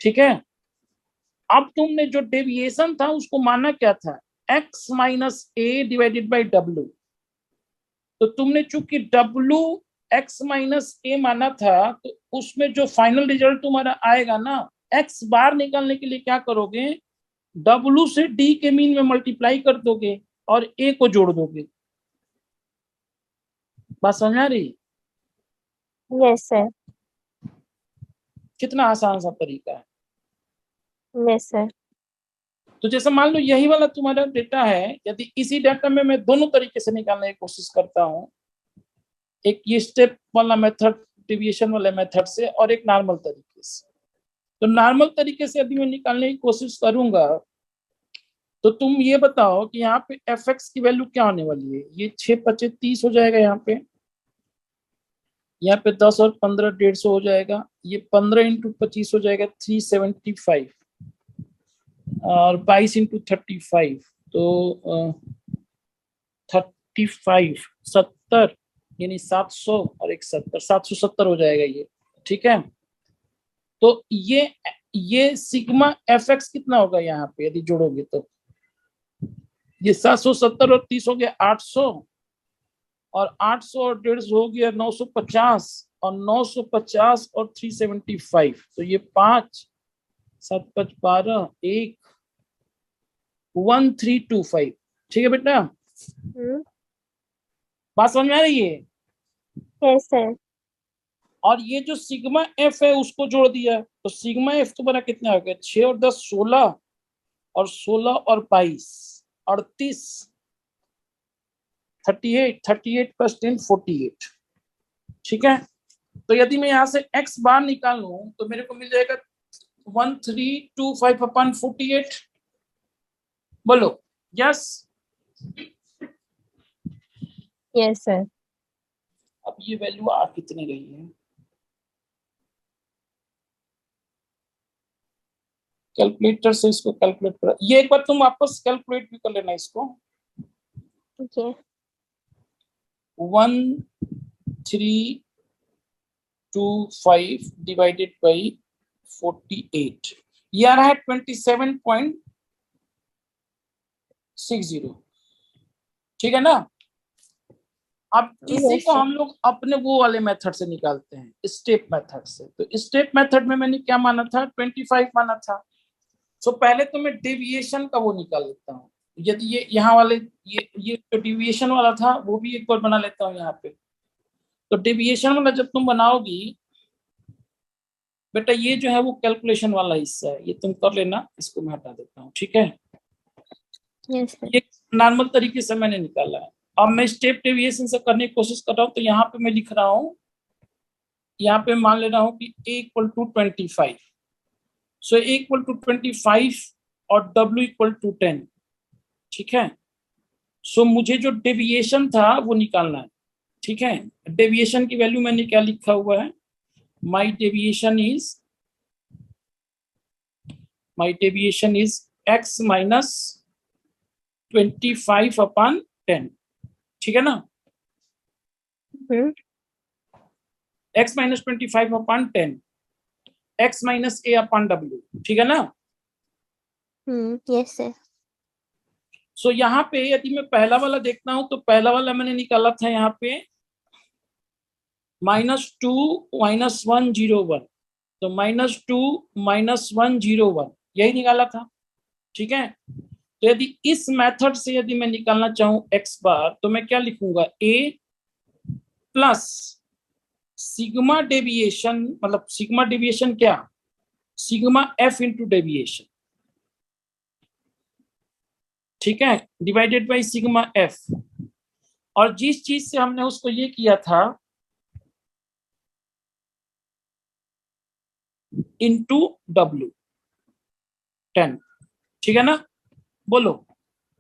ठीक है, अब तुमने जो डेविएशन था उसको माना क्या था, x minus A divided by W. तो तुमने चूंकि डब्ल्यू x माइनस ए माना था, तो उसमें जो फाइनल रिजल्ट तुम्हारा आएगा ना, x बार निकालने के लिए क्या करोगे, डब्ल्यू से डी के मीन में मल्टीप्लाई कर दोगे और ए को जोड़ दोगे। बात समझ आ रही? Yes sir. कितना आसान सा तरीका है। Yes sir. तो जैसे मान लो यही वाला तुम्हारा डेटा है, यदि इसी डाटा में मैं दोनों तरीके से निकालने की कोशिश करता हूँ, एक ये स्टेप वाला मेथड डेविएशन वाले मेथड से, और एक नॉर्मल तरीके से। तो नॉर्मल तरीके से यदि मैं निकालने की कोशिश करूंगा, तो तुम ये बताओ कि यहाँ पे एफ एक्स की वैल्यू क्या होने वाली है। ये 6×25 हो जाएगा, यहाँ पे 10 और 15 150 हो जाएगा, ये 15×25 हो जाएगा 375, और 22×35 तो 35 70, यानी 700 और एक 70, 770 हो जाएगा ये। ठीक है, तो ये सिग्मा एफ एक्स कितना होगा यहाँ पे यदि जोड़ोगे तो, ये 770 और 30 हो गया 800, और 800 और 150 हो गया 950, और 950 और 375, तो ये 5 7 5 12 1 1325। ठीक है बेटा, बात समझ में आ रही है? Yes sir. और ये जो सिग्मा एफ है उसको जोड़ दिया, तो सिग्मा एफ तुम्हारा कितना हो गया, 6 और 10 16, और 16 और 22 38, 38 प्लस 10 48। ठीक है, तो यदि मैं यहाँ से x बार निकालूं तो मेरे को मिल जाएगा 1325/48। बोलो यस। Yes sir. अब ये वैल्यू आ कितनी गई है, कैलकुलेटर से इसको कैलकुलेट कर, ये एक बार तुम वापस कैलकुलेट भी कर लेना इसको। ओके। 1325 डिवाइडेड बाई 48, ये आ रहा है 27.60। ठीक है ना। अब इसी को हम लोग अपने वो वाले मेथड से निकालते हैं, स्टेप मेथड से। तो स्टेप मेथड में मैंने क्या माना था, 25 माना था। सो पहले तो मैं डेविएशन का वो निकाल लेता हूँ। यदि ये यहाँ वाले ये जो डेविएशन वाला था वो भी एक बार बना लेता हूँ यहाँ पे। तो डेविएशन वाला जब तुम बनाओगी बेटा, ये जो है वो कैलकुलेशन वाला हिस्सा है, ये तुम कर लेना, इसको मैं हटा देता हूँ। ठीक है, यस सर। ये नॉर्मल तरीके से मैंने निकाला है। अब मैं स्टेप डेविएशन से करने की कोशिश कर रहा हूँ, तो यहाँ पे मैं लिख रहा हूँ, यहाँ पे मान ले रहा हूँ कि a equal to 25, so a equal to 25 और w इक्वल टू 10। ठीक है, सो मुझे जो डेविएशन था वो निकालना है। ठीक है, डेविएशन की वैल्यू मैंने क्या लिखा हुआ है, माई डेविएशन इज x माइनस 25/10। ठीक है ना, x minus 25/10, x minus a/w। ठीक है ना। Yes sir. सो यहाँ पे यदि मैं पहला वाला देखता हूं, तो पहला वाला मैंने निकाला था यहाँ पे -2 -1 0 1, तो -2 -1 0 1 यही निकाला था। ठीक है, तो यदि इस मेथड से यदि मैं निकालना चाहूं x बार, तो मैं क्या लिखूंगा, a प्लस सिग्मा डेविएशन, मतलब सिग्मा डेविएशन क्या, सिग्मा f इंटू डेविएशन। ठीक है, डिवाइडेड बाई सिग्मा f, और जिस चीज से हमने उसको ये किया था इंटू w 10। ठीक है ना, बोलो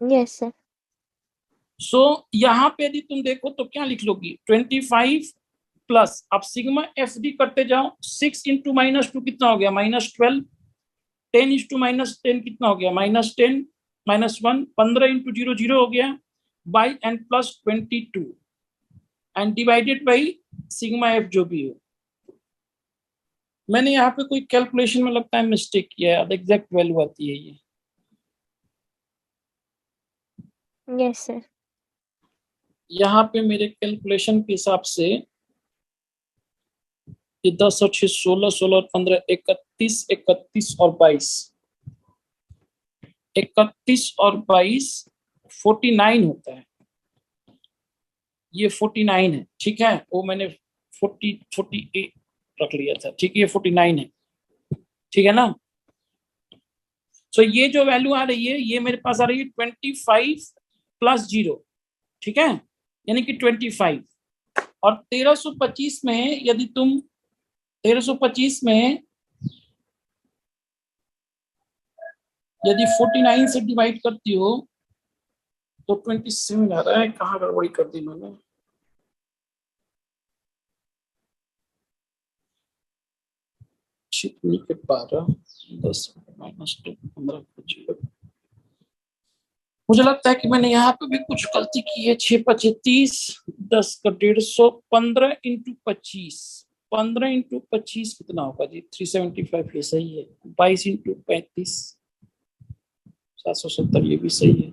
यस सर। सो यहाँ पे यदि तुम देखो तो क्या लिख लोगी, 25 प्लस, अब सिग्मा एफ डी करते जाओ, 6 इंटू -2 कितना हो गया, -12, 10 इंटू -10 कितना हो गया, -10, -1, 15 इंटू 0 0 हो गया, by N plus 22 and divided by sigma F जो भी हो। मैंने यहाँ पे कोई कैलकुलेशन में लगता है मिस्टेक किया है, एग्जैक्ट वैल्यू आती है ये। Yes sir. यहाँ पे मेरे कैलकुलेशन के हिसाब से ये 10 और 6 16, 16 और 15 31, 31 और 22, 31 और 22 49 होता है, ये 49 है, ठीक है, वो मैंने 48 रख लिया था, ठीक है, ये 49 है, ठीक है ना। सो ये जो वैल्यू आ रही है ये मेरे पास आ रही है 25 प्लस 0, ठीक है, यानी कि 25। और 1325 में यदि तुम 1325 में यदि 49 से डिवाइड करती हो तो 27 आ रहा है, कहाँ गड़बड़ी कर दी मैंने, के 12, 10 -2 15 0। मुझे लगता है कि मैंने यहाँ पे भी कुछ गलती की है। 6 × 5 = 30, 10 का 150, 15 इंटू 25, 15 इंटू 25 कितना होगा जी, 375, ये सही है। 22 इंटू 35, 770, ये भी सही है।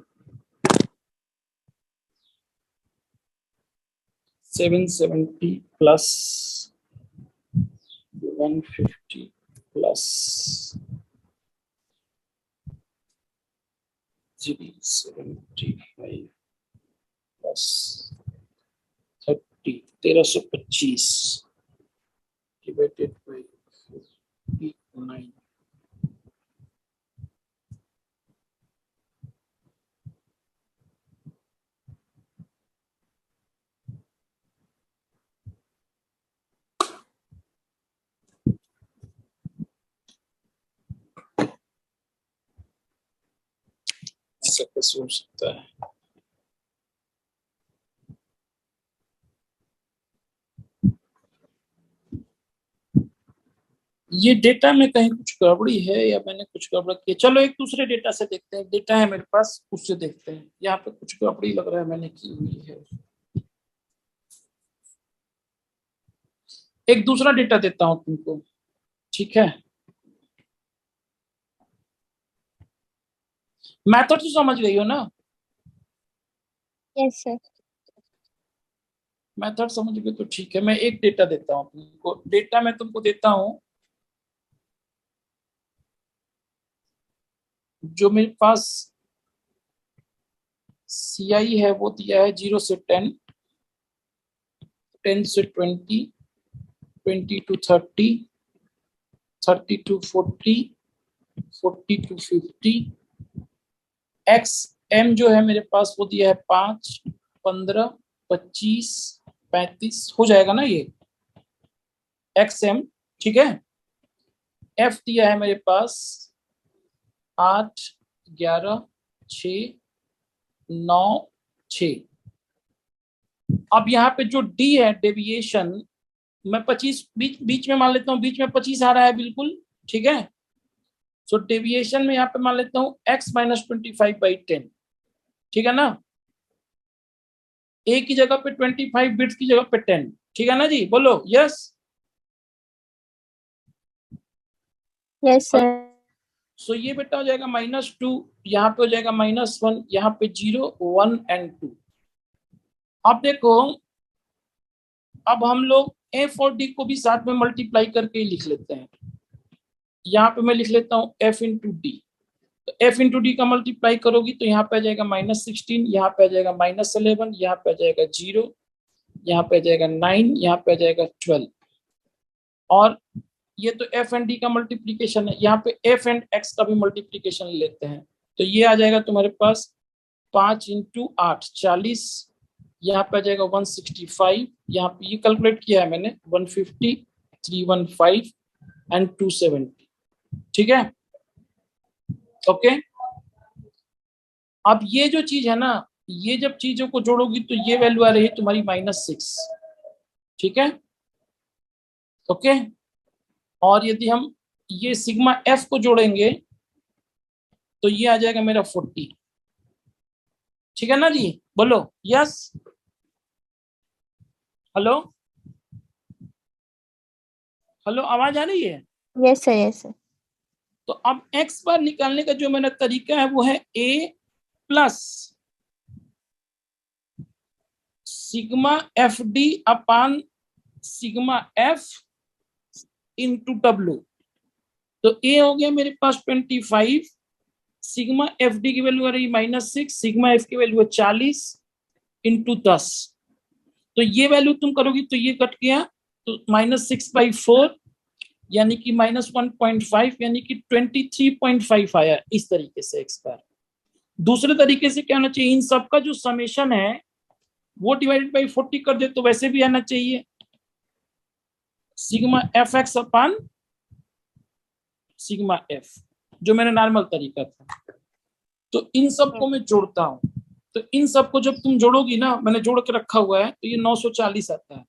770 plus 150 plus 375 plus 30, 1325 divided by 49। ऐसा कैसे हो सकता है? ये डेटा में कहीं कुछ गड़बड़ी है या मैंने कुछ गड़बड़ किया? चलो एक दूसरे डेटा से देखते हैं, डेटा है मेरे पास, उससे देखते हैं। यहाँ पे कुछ गड़बड़ी लग रहा है मैंने की हुई है। एक दूसरा डेटा देता हूं तुमको, ठीक है। मैथड तो समझ गई हो ना? Yes sir. मैथड समझ गए तो ठीक है। मैं एक डेटा देता हूँ तुमको, डेटा मैं तुमको देता हूँ जो मेरे पास CI है, वो दिया है 0 से 10, 10 से 20, 20 to 30, 30 to 40, 40 to 50। XM जो है मेरे पास वो दिया है 5, 15, 25, 35, हो जाएगा ना ये XM, ठीक है। F दिया है मेरे पास 8, 11, 6, 9, 6। अब यहाँ पे जो D है डेविएशन, मैं 25 बीच में मान लेता हूँ, बीच में 25 आ रहा है बिल्कुल, ठीक है। सो डेविएशन में यहाँ पे मान लेता हूँ x - 25/10, ठीक है ना। A की जगह पे 25, बिट्स की जगह पे 10, ठीक है ना जी, बोलो यस। Yes sir. सो ये बेटा हो जाएगा -2, यहाँ पे हो जाएगा -1, यहाँ पे 0, 1 एंड 2। अब देखो, अब हम लोग F और D को भी साथ में मल्टीप्लाई करके ही लिख लेते हैं। यहाँ पे मैं लिख लेता हूँ F इंटू डी। तो F इंटू डी का मल्टीप्लाई करोगी तो यहाँ पे आ जाएगा -16, यहाँ पे आ जाएगा -11, यहाँ पे आ जाएगा 0, यहाँ पे आ जाएगा 9, यहाँ पे आ जाएगा 12। और ये तो F एंड D का मल्टीप्लीकेशन है, यहाँ पे F एंड X का भी मल्टीप्लीकेशन लेते हैं। तो ये आ जाएगा तुम्हारे पास 5 इंटू 8 40, यहाँ पे आ जाएगा 165, यहाँ पे ये कैलकुलेट किया है मैंने 150, 315 एंड 270, ठीक है, ओके। अब ये जो चीज है ना, ये जब चीजों को जोड़ोगी तो ये वैल्यू आ रही है तुम्हारी -6, ठीक है। ओके, और यदि हम ये सिग्मा एफ को जोड़ेंगे तो ये आ जाएगा मेरा 40। ठीक है ना जी, बोलो यस। हेलो हेलो, आवाज आ रही है? Yes sir, yes sir. तो अब एक्स बार निकालने का जो मेरा तरीका है वो है A plus sigma f d upon sigma f into डब्ल्यू। तो ए हो गया मेरे पास 25, सिग्मा एफ डी की वैल्यू आ रही -6, सिग्मा एफ की वैल्यू है 40 इंटू 10। तो ये वैल्यू तुम करोगी तो ये कट गया, तो -6/4 यानी कि -1.5 यानी कि 23.5 आया इस तरीके से एक्स बार। दूसरे तरीके से क्या होना चाहिए, इन सब का जो समेशन है वो डिवाइडेड बाई 40 कर दे तो वैसे भी आना चाहिए sigma f x upon sigma F, जो मेरा नॉर्मल तरीका था। तो इन सब को मैं जोड़ता हूं, तो इन सब को जब तुम जोड़ोगी ना, मैंने जोड़ के रखा हुआ है, तो ये 940 आता है।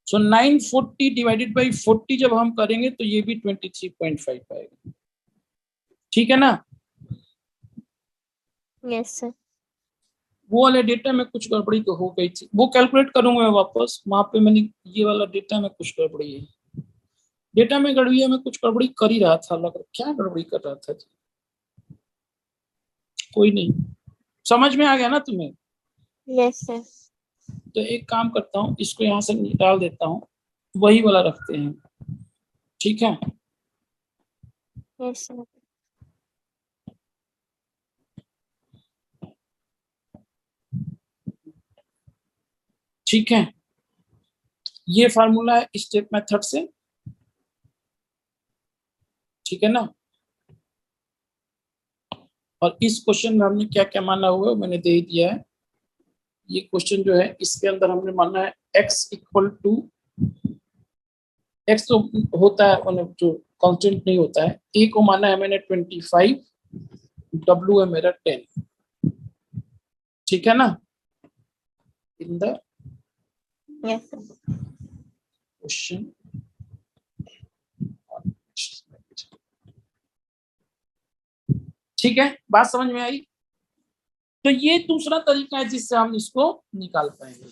सो 940 डिवाइडेड बाई 40 जब हम करेंगे तो ये भी 23.5 आएगा। ठीक है ना? Yes sir. वो वाले डेटा में कुछ गड़बड़ी तो हो गई थी, वो कैलकुलेट करूंगा मैं वापस, वहां पे मैंने ये वाला डेटा में कुछ गड़बड़ी है, डेटा में गड़बड़ी है, मैं कुछ गड़बड़ी कर ही रहा था, लग क्या गड़बड़ी कर रहा था। कोई नहीं, समझ में आ गया ना तुम्हें? Yes sir. तो एक काम करता हूँ, इसको यहाँ से निकाल देता हूँ, वही वाला रखते हैं। ठीक है, यस सर। ठीक है, ये फार्मूला है स्टेप मेथड से। ठीक है ना? और इस क्वेश्चन में हमने क्या क्या माना हुआ है मैंने दे दिया है। ये क्वेश्चन जो है इसके अंदर हमने माना है x इक्वल टू, एक्स तो होता है मतलब जो कांस्टेंट नहीं होता है, ए को माना है मैंने 25, डब्ल्यू है मेरा 10। ठीक है ना? In the yes sir. Question, ठीक है, बात समझ में आई? तो ये दूसरा तरीका है जिससे हम इसको निकाल पाएंगे।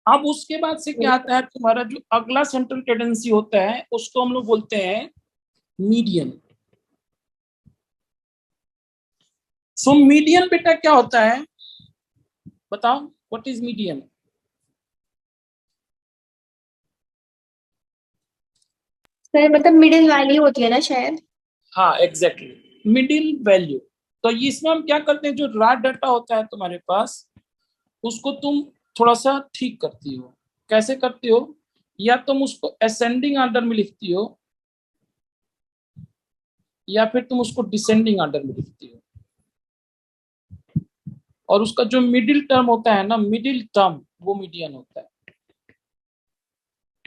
अब उसके बाद से क्या आता है, तुम्हारा जो अगला सेंट्रल टेंडेंसी होता है उसको हम लोग बोलते हैं मीडियन। सो मीडियन बेटा क्या होता है, बताओ व्हाट इज मीडियन? सर मतलब मिडिल वैल्यू होती है ना शायद। हाँ एग्जैक्टली, मिडिल वैल्यू। तो इसमें हम क्या करते हैं, जो रॉ डाटा होता है तुम्हारे पास उसको तुम थोड़ा सा ठीक करती हो। कैसे करती हो, या तुम उसको असेंडिंग ऑर्डर में लिखती हो या फिर तुम उसको डिसेंडिंग ऑर्डर में लिखती हो। और उसका जो मिडिल टर्म होता है ना, मिडिल टर्म वो मीडियन होता है।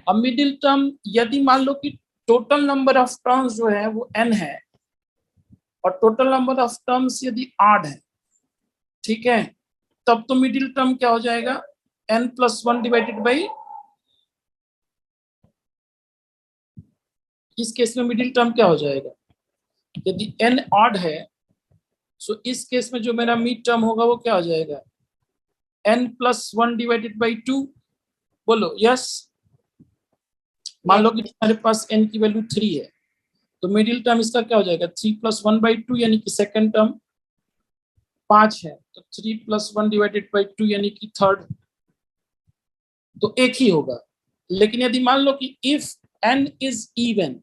अब मिडिल टर्म यदि मान लो कि टोटल नंबर ऑफ टर्म्स जो है वो n है और टोटल नंबर ऑफ टर्म्स यदि ऑड है, ठीक है, तब तो मिडिल टर्म क्या हो जाएगा, n+1 डिवाइडेड बाई, इस केस में मिडिल टर्म क्या हो जाएगा, यदि n ऑड है सो इस केस में जो मेरा मिड टर्म होगा वो क्या हो जाएगा, n+1 डिवाइडेड बाई 2। बोलो यस। मान लो कि तुम्हारे पास n की वैल्यू 3 है तो मिडिल टर्म इसका क्या हो जाएगा, 3+1/2 यानी कि सेकेंड टर्म। 5 है तो 3+1 डिवाइडेड बाई 2 यानी कि थर्ड। तो एक ही होगा। लेकिन यदि मान लो कि इफ n इज इवन,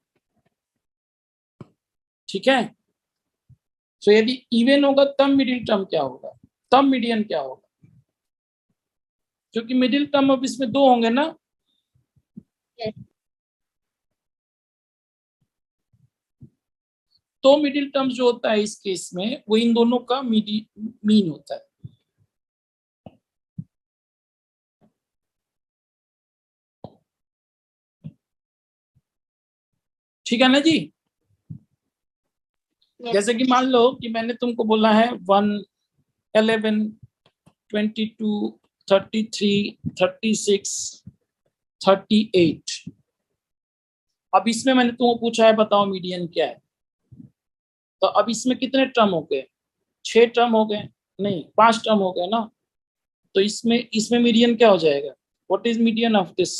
ठीक है, तो यदि इवन होगा तब मिडिल टर्म क्या होगा, तब मीडियन क्या होगा, क्योंकि मिडिल टर्म अब इसमें 2 होंगे ना। Yes. तो मिडिल टर्म जो होता है इस केस में वो इन दोनों का मीन होता है। ठीक है ना जी? Yes. जैसे कि मान लो कि मैंने तुमको बोला है 1, 11, 22, 33, 36, 38। अब इसमें मैंने तुमको पूछा है बताओ मीडियन क्या है, तो अब इसमें कितने टर्म हो गए? 6 टर्म हो गए, नहीं 5 टर्म हो गए ना, तो इसमें इसमें मीडियन क्या हो जाएगा? What is median of this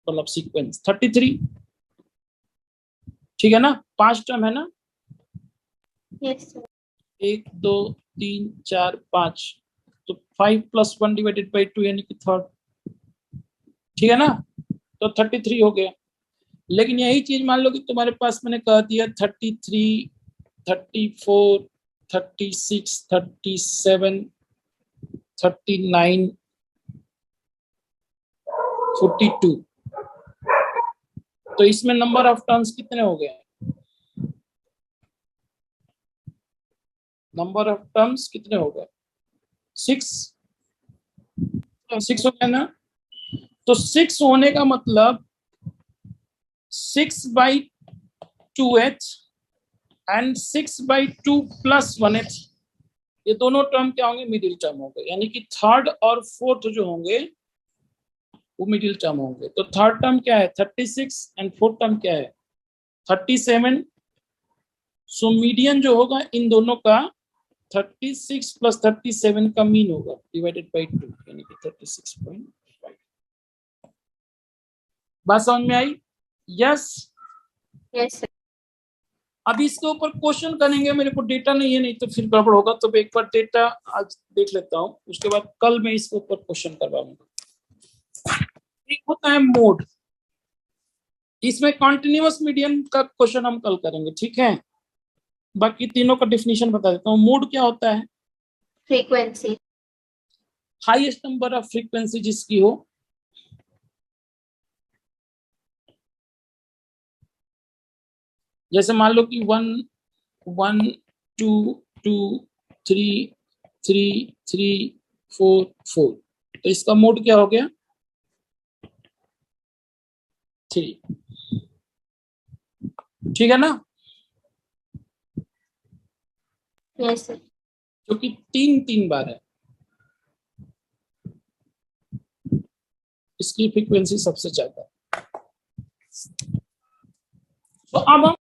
मतलब सीक्वेंस? 33। ठीक है ना, 5 टर्म है ना, यस सर। 1 2 3 4 5, तो 5 + 1 डिवाइडेड बाई 2 यानी कि थर्ड। ठीक है ना, तो 33 हो गया। लेकिन यही चीज मान लो कि तुम्हारे पास मैंने कह दिया 33 34 36 37 39 42, तो इसमें नंबर ऑफ टर्म्स कितने हो गए? नंबर ऑफ टर्म्स कितने हो गए? 6। 6 हो गया ना, तो 6 होने का मतलब 6/2h एंड 6/2 + 1h, ये दोनों टर्म क्या होंगे? मिडिल टर्म होंगे, यानी कि थर्ड और फोर्थ जो होंगे वो मिडिल टर्म होंगे। तो थर्ड टर्म क्या है? 36 एंड फोर्थ टर्म क्या है? 37। सो मीडियन जो होगा इन दोनों का 36 + 37 का मीन होगा डिवाइडेड बाई 2 यानी कि 36.5। बात समझ में आई? यस। Yes sir. अभी इसके ऊपर क्वेश्चन करेंगे, मेरे को डेटा नहीं है, नहीं तो फिर गड़बड़ होगा, तो एक बार डेटा आज देख लेता हूँ, उसके बाद कल मैं इसके ऊपर क्वेश्चन करवाऊंगा। एक होता है मोड, इसमें कॉन्टिन्यूअस मीडियन का क्वेश्चन हम कल करेंगे, ठीक है? बाकी तीनों का डेफिनेशन बता देता हूँ। मोड क्या होता है? Frequency. Highest number of frequency जिसकी हो, जैसे मान लो कि 1 1 2 2 3 3 3 4 4, तो इसका मोड क्या हो गया? 3। ठीक है ना, यस सर। जो कि 3 बार है, इसकी फ्रीक्वेंसी सबसे ज्यादा है। तो अब हम